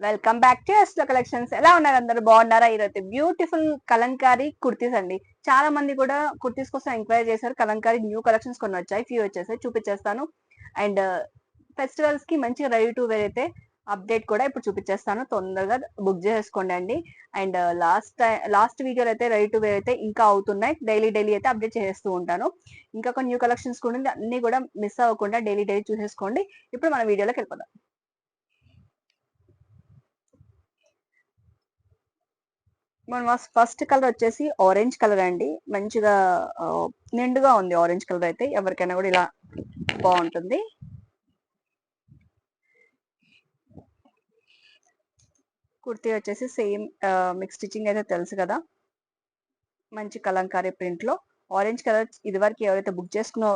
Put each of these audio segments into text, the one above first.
Welcome back to ఎస్లో collections. ఎలా ఉన్నారు? అందరూ బాగున్నారా? ఈరోజు బ్యూటిఫుల్ కలంకారీ కుర్తీస్ అండి. చాలా మంది కూడా కుర్తీస్ కోసం ఎంక్వైరీ చేశారు. కలంకారీ న్యూ కలెక్షన్స్ కొన్ని వచ్చాయి, ఫ్యూ వచ్చేసాయి, చూపించేస్తాను. అండ్ ఫెస్టివల్స్ కి మంచిగా రెడీ టు వేర్ అయితే అప్డేట్ కూడా ఇప్పుడు చూపించేస్తాను. తొందరగా బుక్ చేసుకోండి అండి. అండ్ లాస్ట్ వీడియోలో అయితే రెడీ టు వేర్ అయితే ఇంకా అవుతున్నాయి. డైలీ అయితే అప్డేట్ చేస్తూ ఉంటాను. ఇంకా కొన్ని న్యూ కలెక్షన్స్ కూడా ఉంది, అన్ని కూడా మిస్ అవ్వకుండా డైలీ చూసేసుకోండి. ఇప్పుడు మన వీడియోలోకి వెళ్ళిపోదాం. మన ఫస్ట్ కలర్ వచ్చేసి ఆరెంజ్ కలర్ అండి. మంచిగా నిండుగా ఉంది ఆరెంజ్ కలర్ అయితే. ఎవరికైనా కూడా ఇలా బాగుంటుంది. కుర్తీ వచ్చేసి సేమ్ మిక్స్ స్టిచ్చింగ్ అయితే తెలుసు కదా. మంచి కలంకారీ ప్రింట్ లో ఆరెంజ్ కలర్ ఇదివరకు ఎవరైతే బుక్ చేసుకున్న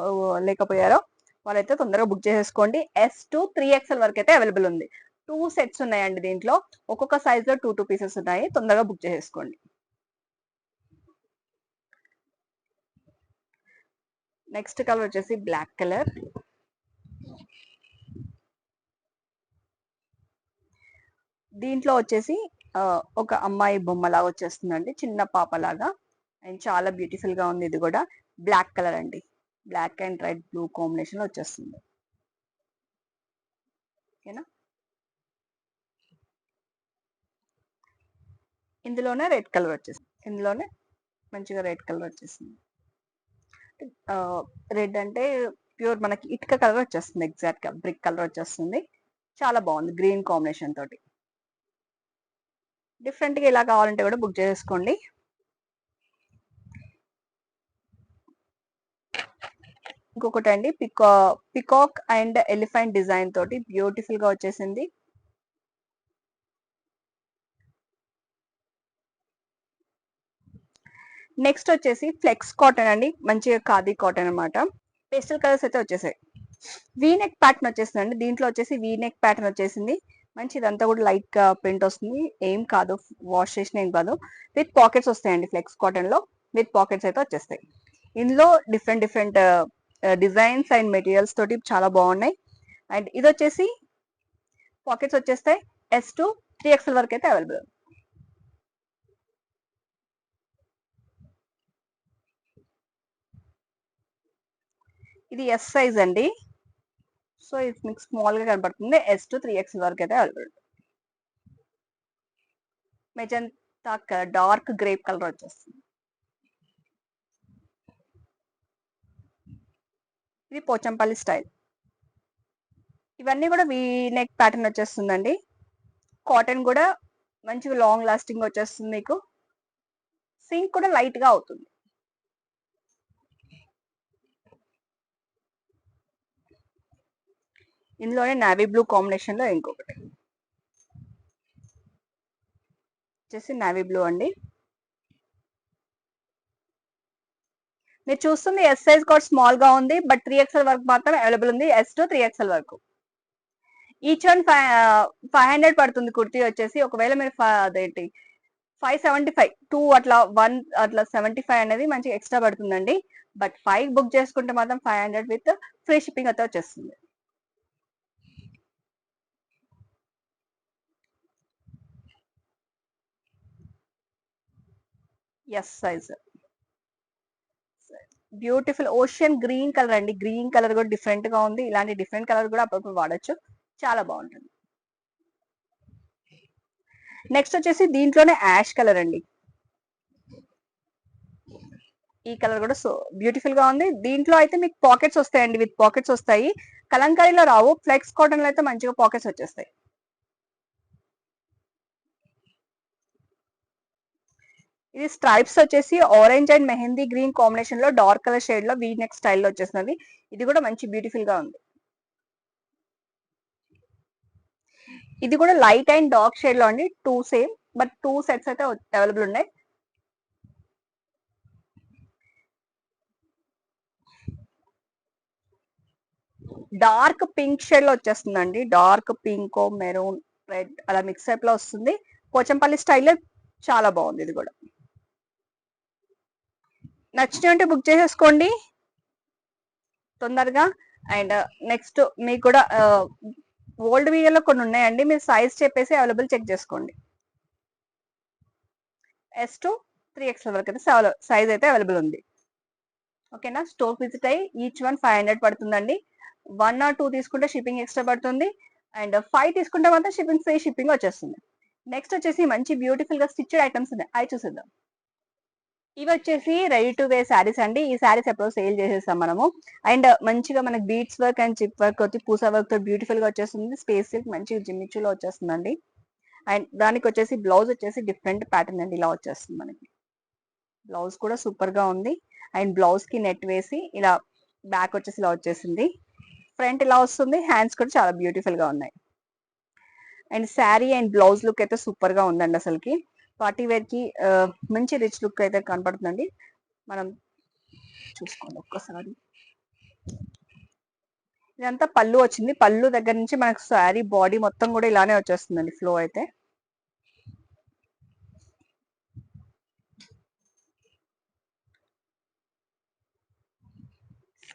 లేకపోయారో వాళ్ళైతే తొందరగా బుక్ చేసేసుకోండి. S to 3XL వరకు అయితే అవైలబుల్ ఉంది. 2 సెట్స్ ఉన్నాయండి దీంట్లో. ఒక్కొక్క సైజ్ లో 2 పీసెస్ ఉన్నాయి. తొందరగా బుక్ చేసేసుకోండి. నెక్స్ట్ కలర్ వచ్చేసి బ్లాక్ కలర్. దీంట్లో వచ్చేసి ఒక అమ్మాయి బొమ్మలాగా వచ్చేస్తుందండి, చిన్న పాపలాగా. అండ్ చాలా బ్యూటిఫుల్ గా ఉంది. ఇది కూడా బ్లాక్ కలర్ అండి. Black and red blue combination వచ్చేస్తుంది. ఓకేనా? ఇందులోనే రెడ్ కలర్ వచ్చేసింది. ఇందులోనే మంచిగా రెడ్ కలర్ వచ్చేసింది. రెడ్ అంటే ప్యూర్ మనకి ఇటుక కలర్ వచ్చేస్తుంది. ఎగ్జాక్ట్ గా బ్రిక్ కలర్ వచ్చేస్తుంది. చాలా బాగుంది గ్రీన్ కాంబినేషన్ తోటి. డిఫరెంట్ గా ఇలా కావాలంటే కూడా బుక్ చేసుకోండి. ఇంకొకటి అండి, పికాక్ అండ్ ఎలిఫెంట్ డిజైన్ తోటి బ్యూటిఫుల్ గా వచ్చేసింది. నెక్స్ట్ వచ్చేసి ఫ్లెక్స్ కాటన్ అండి. మంచిగా ఖాదీ కాటన్ అనమాట. పేస్టల్ కలర్స్ అయితే వచ్చేసాయి. వీనెక్ ప్యాటర్న్ వచ్చేసిందండి. దీంట్లో వచ్చేసి వీనెక్ ప్యాటర్న్ వచ్చేసింది. మంచి ఇదంతా కూడా లైట్ గా ప్రింట్ వస్తుంది. ఏం కాదు, వాష్ చేసిన ఏం కాదు. విత్ పాకెట్స్ వస్తాయండి. ఫ్లెక్స్ కాటన్ లో విత్ పాకెట్స్ అయితే వచ్చేస్తాయి. ఇందులో డిఫరెంట్ డిజైన్స్ అండ్ మెటీరియల్స్ తోటి చాలా బాగున్నాయి. అండ్ ఇది వచ్చేసి పాకెట్స్ వచ్చేస్తాయి. S to 3XL వరకు అయితే అవైలబుల్. ఇది S సైజ్ అండి. సో ఇది మీకు స్మాల్ గా కనబడుతుంది. S to 3XL వరకు అయితే available. Magenta dark grape colour వచ్చేస్తుంది. ఇది పోచంపల్లి స్టైల్. ఇవన్నీ కూడా వీ నెక్ ప్యాటర్న్ వచ్చేస్తుందండి. కాటన్ కూడా మంచిగా లాంగ్ లాస్టింగ్ వచ్చేస్తుంది. మీకు సింక్ కూడా లైట్ గా అవుతుంది. ఇందులోనే నావీ బ్లూ కాంబినేషన్ లో ఇంకొకటి వచ్చేసి నావీ బ్లూ అండి. మీరు చూస్తుంది S సైజ్ కూడా స్మాల్ గా ఉంది, బట్ 3XL వరకు మాత్రం అవైలబుల్ ఉంది. S to 3XL వరకు. ఈచ్ వన్ 500 పడుతుంది కుర్తీ వచ్చేసి. ఒకవేళ మీరు అదేంటి 575 2 అట్లా 1 అట్లా 75 అనేది మంచిగా ఎక్స్ట్రా పడుతుందండి. బట్ 5 బుక్ చేసుకుంటే మాత్రం 500 విత్ ఫ్రీ షిప్పింగ్ అయితే వచ్చేస్తుంది. S size. Beautiful ocean green colour అండి. గ్రీన్ కలర్ కూడా డిఫరెంట్ గా ఉంది. ఇలాంటి డిఫరెంట్ కలర్ కూడా అప్పుడప్పుడు వాడచ్చు, చాలా బాగుంటుంది. నెక్స్ట్ వచ్చేసి దీంట్లోనే యాష్ కలర్ అండి. ఈ కలర్ కూడా సో బ్యూటిఫుల్ గా ఉంది. దీంట్లో అయితే మీకు పాకెట్స్ వస్తాయండి, విత్ పాకెట్స్ వస్తాయి. కలంకారీలో రావు. ఫ్లెక్స్ కాటన్ లో అయితే మంచిగా పాకెట్స్ వచ్చేస్తాయి. ఇది స్ట్రైప్స్ వచ్చేసి orange and mehndi green combination లో డార్క్ కలర్ షేడ్ లో వీ నెక్ స్టైల్లో వచ్చేస్తుంది. ఇది కూడా మంచి బ్యూటిఫుల్ గా ఉంది. ఇది కూడా లైట్ అండ్ డార్క్ షేడ్ లో అండి. 2 సేమ్, బట్ 2 సెట్స్ అయితే అవైలబుల్ ఉన్నాయి. డార్క్ పింక్ షేడ్ లో వచ్చేస్తుందండి. డార్క్ పింక్, మెరూన్, రెడ్ అలా మిక్స్ టైప్ లో వస్తుంది. పోచంపల్లి స్టైల్లో చాలా బాగుంది. ఇది కూడా నచ్చినట్టు బుక్ చేసేసుకోండి తొందరగా. అండ్ నెక్స్ట్ మీకు కూడా ఓల్డ్ వీడియోలో కొన్ని ఉన్నాయండి, మీరు సైజ్ చెప్పేసి అవైలబుల్ చెక్ చేసుకోండి. ఎస్ టు 3XL వరకు అయితే సైజ్ అయితే అవైలబుల్ ఉంది. ఓకేనా, స్టోర్ విజిట్ అయ్యి ఈచ్ వన్ 500 పడుతుందండి. 1 or 2 తీసుకుంటే షిప్పింగ్ ఎక్స్ట్రా పడుతుంది, అండ్ 5 తీసుకుంటే మాత్రం షిప్పింగ్ ఫ్రీ షిప్పింగ్ వచ్చేస్తుంది. నెక్స్ట్ వచ్చేసి మంచి బ్యూటిఫుల్ గా స్టిచ్డ్ ఐటమ్స్ ఉన్నాయి, అవి చూసేద్దాం. ఇవి వచ్చేసి రెడీ టు వేర్ శారీస్ అండి. ఈ శారీస్ ఎప్పుడో సేల్ చేసేసాం మనము. అండ్ మంచిగా మనకి beads work and chip work వచ్చి పూసా వర్క్ తో బ్యూటిఫుల్ గా వచ్చేస్తుంది. స్పేస్ సిల్క్ మంచి జిమ్మిచ్చులో వచ్చేస్తుందండి. అండ్ దానికి వచ్చేసి బ్లౌజ్ వచ్చేసి డిఫరెంట్ ప్యాటర్న్ అండి, ఇలా వచ్చేస్తుంది మనకి. బ్లౌజ్ కూడా సూపర్ గా ఉంది. అండ్ బ్లౌజ్ కి నెట్ వేసి ఇలా బ్యాక్ వచ్చేసి ఇలా వచ్చేసింది. ఫ్రంట్ ఇలా వస్తుంది, హ్యాండ్స్ కూడా చాలా బ్యూటిఫుల్ గా ఉన్నాయి. And sari and blouse look అయితే సూపర్ గా ఉందండి. అసలుకి పార్టీ వేర్ కి మంచి రిచ్ లుక్ అయితే కనపడుతుందండి. మనం చూసుకోండి ఒక్కసారి. ఇదంతా పళ్ళు వచ్చింది. పళ్ళు దగ్గర నుంచి మనకు శారీ బాడీ మొత్తం కూడా ఇలానే వచ్చేస్తుందండి ఫ్లో అయితే.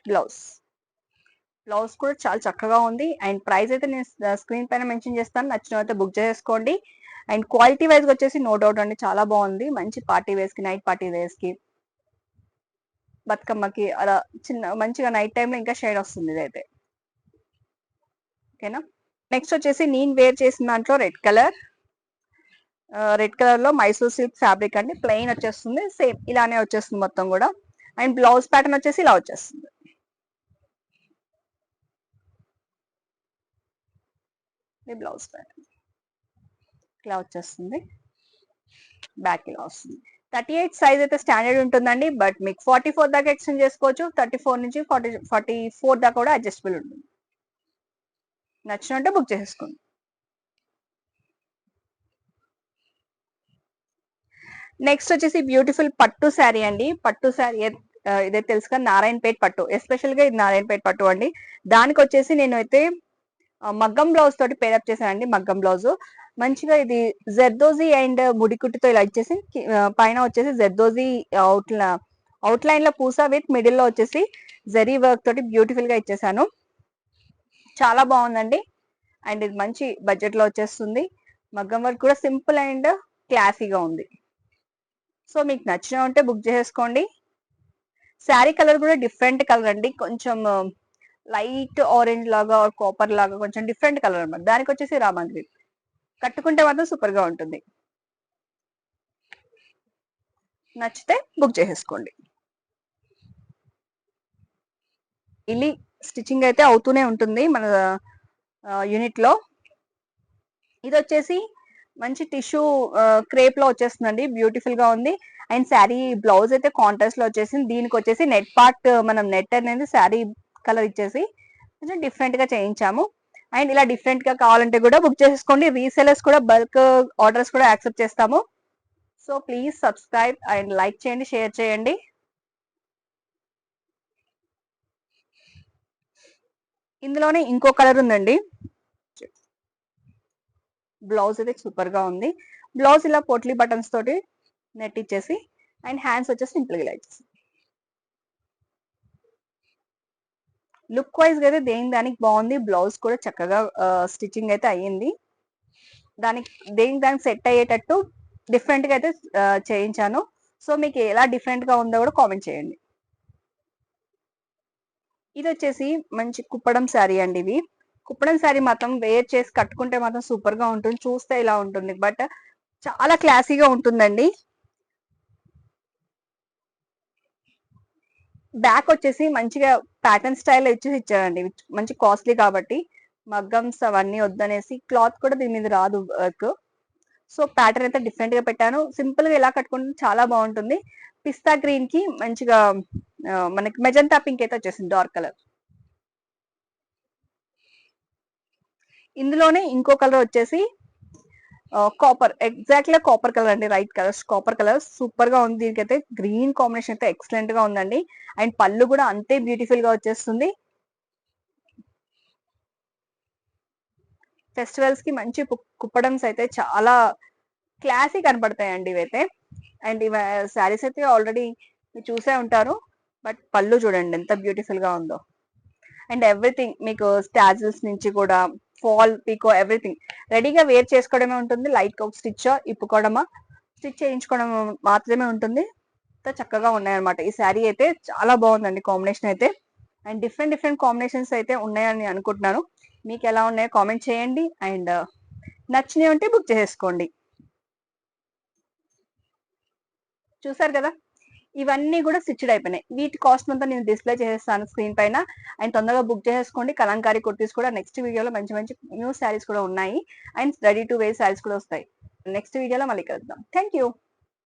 బ్లౌజ్ బ్లౌజ్ కూడా చాలా చక్కగా ఉంది. అండ్ ప్రైస్ అయితే నేను స్క్రీన్ పైన మెన్షన్ చేస్తాను, నచ్చిన అయితే బుక్ చేసుకోండి. అండ్ క్వాలిటీ వైజ్ వచ్చేసి నో డౌట్ అండి, చాలా బాగుంది. మంచి పార్టీ వేర్స్ కి, నైట్ పార్టీ వేర్స్ కి, బతుకమ్మకి అలా చిన్న మంచిగా నైట్ టైంలో ఇంకా షేడ్ వస్తుంది ఇదైతే. ఓకేనా, నెక్స్ట్ వచ్చేసి నేను వేర్ చేసిన దాంట్లో రెడ్ కలర్ లో మైసూర్ సిల్క్ ఫ్యాబ్రిక్ అండి. ప్లెయిన్ వచ్చేస్తుంది, సేమ్ ఇలానే వచ్చేస్తుంది మొత్తం కూడా. అండ్ బ్లౌజ్ ప్యాటర్న్ వచ్చేసి ఇలా వచ్చేస్తుంది. బ్లౌజ్ ప్యాటర్న్ ఇలా వచ్చేస్తుంది, బ్యాక్ ఇలా వస్తుంది. 38 సైజ్ అయితే స్టాండర్డ్ ఉంటుందండి, బట్ మీకు 44 దాకా ఎక్స్టెండ్ చేసుకోవచ్చు. 34 నుంచి 44 దాకా కూడా అడ్జస్టబుల్ ఉంటుంది. నచ్చినట్టే బుక్ చేసుకోండి. నెక్స్ట్ వచ్చేసి బ్యూటిఫుల్ పట్టు శారీ అండి. పట్టు శారీ ఇదే తెలుసు కదా, నారాయణపేట్ పట్టు. ఎస్పెషల్ గా ఇది నారాయణపేట్ పట్టు అండి. దానికి వచ్చేసి నేను అయితే మగ్గం బ్లౌజ్ తోటి పేరప్ చేశానండి. మగ్గం బ్లౌజ్ మంచిగా ఇది జెర్దోజీ అండ్ ముడికుట్టుతో ఇలా ఇచ్చేసి పైన వచ్చేసి జెర్దోజీ అవుట్ లైన్ లో పూసా విత్ మిడిల్ లో వచ్చేసి జరీ వర్క్ తోటి బ్యూటిఫుల్ గా ఇచ్చేసాను. చాలా బాగుందండి. అండ్ ఇది మంచి బడ్జెట్ లో వచ్చేస్తుంది. మగ్గం వర్క్ కూడా సింపుల్ అండ్ క్లాసీగా ఉంది. సో మీకు నచ్చిన ఉంటే బుక్ చేసుకోండి. శారీ కలర్ కూడా డిఫరెంట్ కలర్ అండి, కొంచెం లైట్ ఆరెంజ్ లాగా కాపర్ లాగా కొంచెం డిఫరెంట్ కలర్ అనమాట. దానికి వచ్చేసి రామంగ్రి కట్టుకుంటే మాత్రం సూపర్ గా ఉంటుంది. నచ్చితే బుక్ చేసేసుకోండి. ఇల్లి స్టిచ్చింగ్ అయితే అవుతూనే ఉంటుంది మన యూనిట్ లో. ఇది వచ్చేసి మంచి టిష్యూ క్రేప్ లో వచ్చేస్తుందండి, బ్యూటిఫుల్ గా ఉంది. అండ్ శారీ బ్లౌజ్ అయితే కాంట్రాస్ట్ లో వచ్చేసింది. దీనికి వచ్చేసి నెట్ పార్ట్ మనం నెట్ అనేది శారీ కలర్ ఇచ్చేసి కొంచెం డిఫరెంట్ గా చేయించాము. అండ్ ఇలా డిఫరెంట్ గా కావాలంటే కూడా బుక్ చేసేసుకోండి. రీసెలర్స్ కూడా బల్క్ ఆర్డర్స్ కూడా యాక్సెప్ట్ చేస్తాము. So please subscribe and like చేయండి, షేర్ చేయండి. ఇందులోనే ఇంకో కలర్ ఉందండి. బ్లౌజ్ అయితే సూపర్ గా ఉంది. బ్లౌజ్ ఇలా పోట్లీ బటన్స్ తోటి నెట్ ఇచ్చేసి అండ్ హ్యాండ్స్ వచ్చేసి సింపుల్ గా ఇలా ఇచ్చేసి లుక్ వైజ్ గా అయితే దానికి బాగుంది. బ్లౌజ్ కూడా చక్కగా స్టిచ్చింగ్ అయితే అయ్యింది. దానికి సెట్ అయ్యేటట్టు డిఫరెంట్ గా అయితే చేయించాను. సో మీకు ఎలా డిఫరెంట్ గా ఉందో కూడా కామెంట్ చేయండి. ఇది వచ్చేసి మంచి కుప్పడం శారీ అండి. ఇవి కుప్పడం శారీ మాత్రం వేర్ చేసి కట్టుకుంటే మాత్రం సూపర్ గా ఉంటుంది. చూస్తే ఇలా ఉంటుంది, బట్ చాలా క్లాసీగా ఉంటుందండి. బ్యాక్ వచ్చేసి మంచిగా ప్యాటర్న్ స్టైల్ ఇచ్చేసి ఇచ్చారండి. మంచి కాస్ట్లీ కాబట్టి మగ్గమ్స్ అవన్నీ వద్దనేసి క్లాత్ కూడా దీని మీద రాదు వర్క్. సో ప్యాటర్న్ అయితే డిఫరెంట్ గా పెట్టాను. సింపుల్ గా ఎలా కట్టుకుంటే చాలా బాగుంటుంది. పిస్తా గ్రీన్ కి మంచిగా మనకి మెజంతా పింక్ అయితే వచ్చేసింది, డార్క్ కలర్. ఇందులోనే ఇంకో కలర్ వచ్చేసి కాపర్, ఎగ్జాక్ట్ గా కాపర్ కలర్ అండి. Right colours copper colour super గా ఉంది. దీనికైతే గ్రీన్ కాంబినేషన్ అయితే ఎక్సలెంట్ గా ఉందండి. అండ్ పళ్ళు కూడా అంతే బ్యూటిఫుల్ గా వచ్చేస్తుంది. ఫెస్టివల్స్ కి మంచి కుప్పడమ్స్ అయితే చాలా క్లాసీ కనపడతాయండి ఇవైతే. అండ్ ఇవి శారీస్ అయితే ఆల్రెడీ మీరు చూసే ఉంటారు, బట్ పళ్ళు చూడండి ఎంత బ్యూటిఫుల్ గా ఉందో. అండ్ ఎవ్రీథింగ్ మీకు స్టాజిల్స్ నుంచి కూడా ఫాల్ పీకో ఎవ్రీథింగ్ రెడీగా వేర్ చేసుకోవడమే ఉంటుంది. లైట్ ఒక స్టిచ్ ఇప్పుకోవడమా స్టిచ్ చేయించుకోవడం మాత్రమే ఉంటుంది. చక్కగా ఉన్నాయన్నమాట. ఈ శారీ అయితే చాలా బాగుందండి కాంబినేషన్ అయితే. అండ్ డిఫరెంట్ డిఫరెంట్ కాంబినేషన్స్ అయితే ఉన్నాయని అనుకుంటున్నాను. మీకు ఎలా ఉన్నాయో కామెంట్ చేయండి. అండ్ నచ్చినవి ఉంటే బుక్ చేసేసుకోండి. చూసారు కదా, ఇవన్నీ కూడా స్టిచ్డ్ అయిపోయినాయి. వీటి కాస్ట్ అంతా నేను డిస్ప్లే చేసేస్తాను స్క్రీన్ పైన. అండ్ తొందరగా బుక్ చేసేసుకోండి. కలంకారీ కుర్తీస్ కూడా నెక్స్ట్ వీడియోలో మంచి మంచి న్యూ శారీస్ కూడా ఉన్నాయి. And ready to wear saris కూడా వస్తాయి. నెక్స్ట్ వీడియోలో మళ్ళీ కలుద్దాం. Thank you.